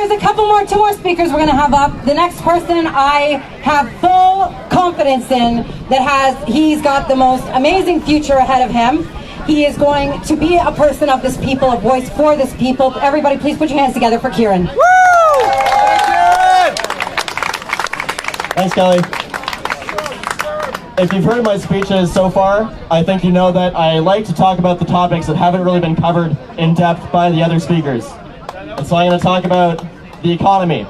there's two more speakers we're going to have up. The next person I have full confidence in that he's got the most amazing future ahead of him. He is going to be a person of this people, a voice for this people. Everybody, please put your hands together for Kieran. Woo! Thanks, Kelly. If you've heard my speeches so far, I think you know that I like to talk about the topics that haven't really been covered in depth by the other speakers. And so I'm going to talk about the economy.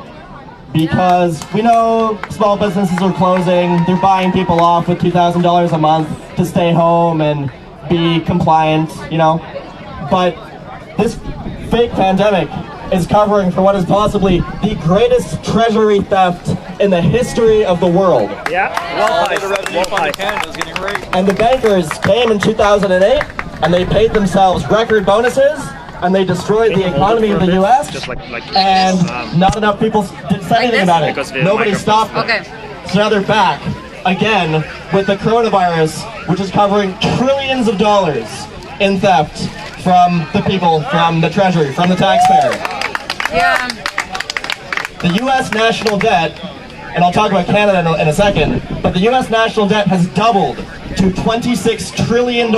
Because we know small businesses are closing, they're buying people off with $2,000 a month to stay home and be compliant, you know. But this fake pandemic is covering for what is possibly the greatest treasury theft in the history of the world. Yeah, and the bankers came in 2008 and they paid themselves record bonuses and they destroyed the economy of the US and not enough people did anything about it. Nobody stopped it. So now they're back again with the coronavirus, which is covering trillions of dollars in theft from the people, from the treasury, from the taxpayer. Yeah. The US national debt, and I'll talk about Canada in a second, but the US national debt has doubled to $26 trillion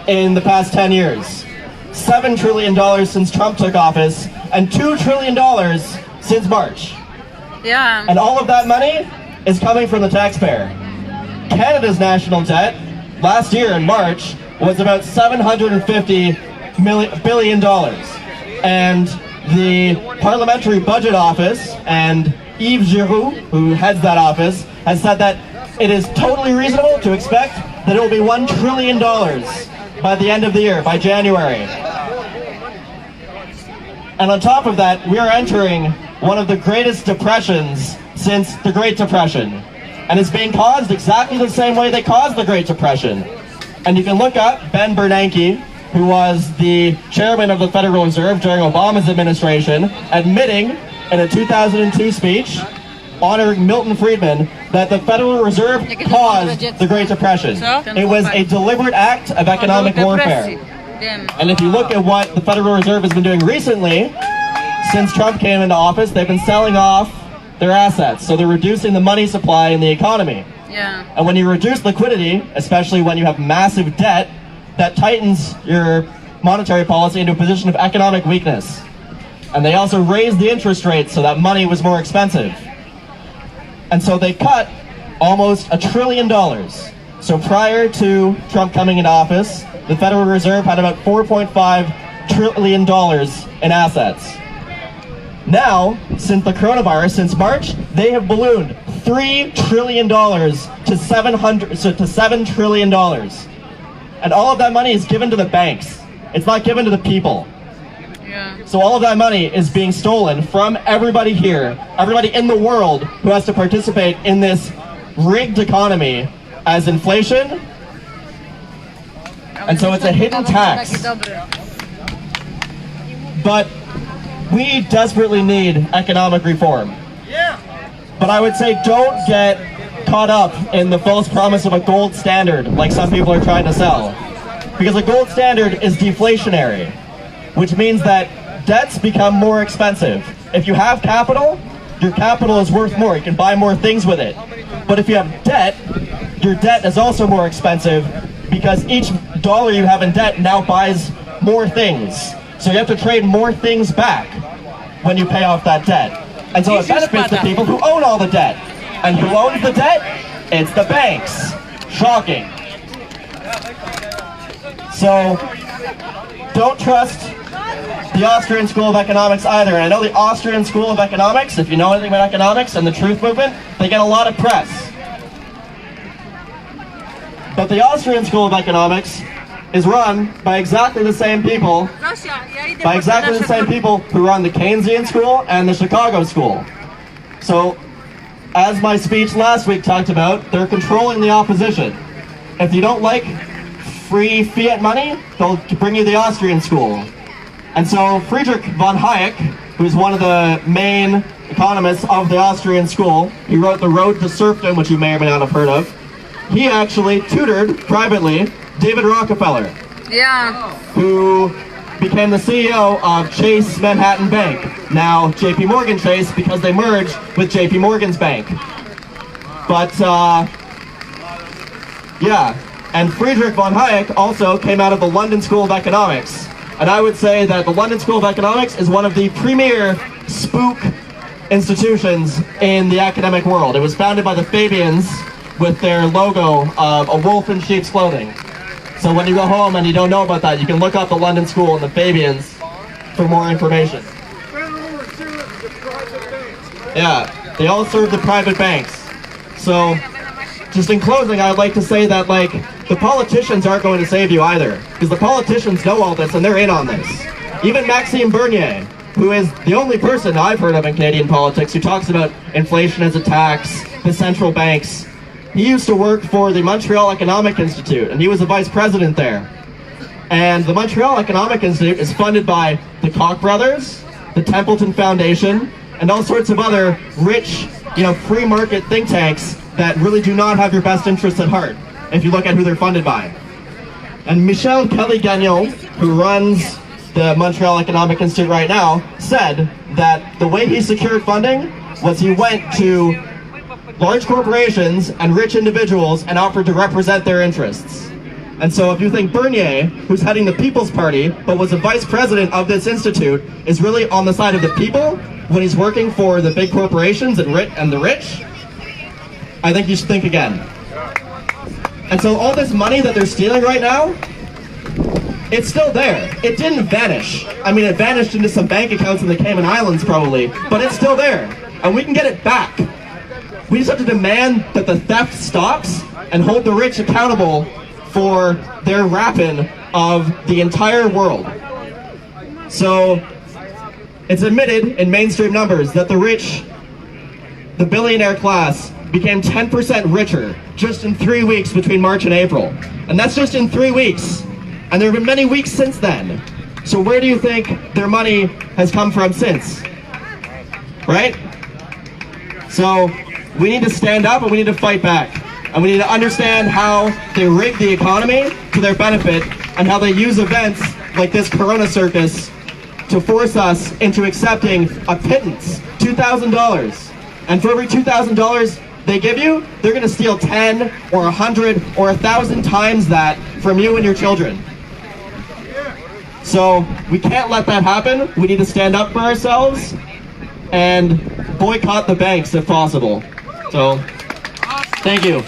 in the past 10 years. $7 trillion since Trump took office, and $2 trillion since March. Yeah. And all of that money is coming from the taxpayer. Canada's national debt last year in March was about $750 billion. And the Parliamentary Budget Office and Yves Giroux, who heads that office, has said that it is totally reasonable to expect that it will be $1 trillion by the end of the year, by January. And on top of that, we are entering one of the greatest depressions since the Great Depression. And it's being caused exactly the same way they caused the Great Depression. And you can look up Ben Bernanke, who was the chairman of the Federal Reserve during Obama's administration, admitting in a 2002 speech honoring Milton Friedman that the Federal Reserve caused the Great Depression. It was a deliberate act of economic warfare. And if you look at what the Federal Reserve has been doing recently, since Trump came into office, they've been selling off their assets. So they're reducing the money supply in the economy. Yeah. And when you reduce liquidity, especially when you have massive debt, that tightens your monetary policy into a position of economic weakness. And they also raised the interest rates so that money was more expensive. And so they cut almost $1 trillion. So prior to Trump coming into office, the Federal Reserve had about $4.5 trillion in assets. Now, since the coronavirus, since March, they have ballooned $3 trillion to $7 trillion. And all of that money is given to the banks. It's not given to the people. Yeah. So all of that money is being stolen from everybody here, everybody in the world who has to participate in this rigged economy as inflation. And so it's a hidden tax. But we desperately need economic reform. But I would say don't get caught up in the false promise of a gold standard like some people are trying to sell. Because a gold standard is deflationary, which means that debts become more expensive. If you have capital, your capital is worth more. You can buy more things with it. But if you have debt, your debt is also more expensive because each dollar you have in debt now buys more things. So you have to trade more things back when you pay off that debt. And so it benefits the people who own all the debt. And who owns the debt? It's the banks. Shocking. So don't trust the Austrian School of Economics either. And I know the Austrian School of Economics, if you know anything about economics and the truth movement, they get a lot of press. But the Austrian School of Economics is run by exactly the same people, who run the Keynesian School and the Chicago School. So, as my speech last week talked about, they're controlling the opposition. If you don't like free fiat money, they'll bring you the Austrian School. And so Friedrich von Hayek, who's one of the main economists of the Austrian School, he wrote The Road to Serfdom, which you may or may not have heard of. He actually tutored privately David Rockefeller, Yeah. who became the CEO of Chase Manhattan Bank, now JP Morgan Chase, because they merged with JP Morgan's bank. But, yeah, and Friedrich von Hayek also came out of the London School of Economics. And I would say that the London School of Economics is one of the premier spook institutions in the academic world. It was founded by the Fabians with their logo of a wolf in sheep's clothing. So when you go home and you don't know about that, you can look up the London School and the Fabians for more information. Yeah, they all serve the private banks. So, just in closing, I'd like to say that, like, the politicians aren't going to save you either, because the politicians know all this and they're in on this. Even Maxime Bernier, who is the only person I've heard of in Canadian politics who talks about inflation as a tax, the central banks. He used to work for the Montreal Economic Institute, and he was a vice president there. And the Montreal Economic Institute is funded by the Koch brothers, the Templeton Foundation, and all sorts of other rich, free market think tanks that really do not have your best interests at heart, if you look at who they're funded by. And Michel Kelly-Gagnon, who runs the Montreal Economic Institute right now, said that the way he secured funding was he went to large corporations and rich individuals and offered to represent their interests. And so if you think Bernier, who's heading the People's Party, but was a vice president of this institute, is really on the side of the people when he's working for the big corporations and the rich, I think you should think again. And so all this money that they're stealing right now, it's still there. It didn't vanish. I mean, it vanished into some bank accounts in the Cayman Islands probably, but it's still there. And we can get it back. We just have to demand that the theft stops and hold the rich accountable for their rapine of the entire world. So, it's admitted in mainstream numbers that the rich, the billionaire class, became 10% richer just in 3 weeks between March and April. And that's just in 3 weeks. And there have been many weeks since then. So where do you think their money has come from since? Right? So we need to stand up and we need to fight back. And we need to understand how they rig the economy to their benefit and how they use events like this Corona circus to force us into accepting a pittance, $2,000. And for every $2,000 they give you, they're going to steal 10 or 100 or 1,000 times that from you and your children. So we can't let that happen. We need to stand up for ourselves and boycott the banks if possible. So, thank you.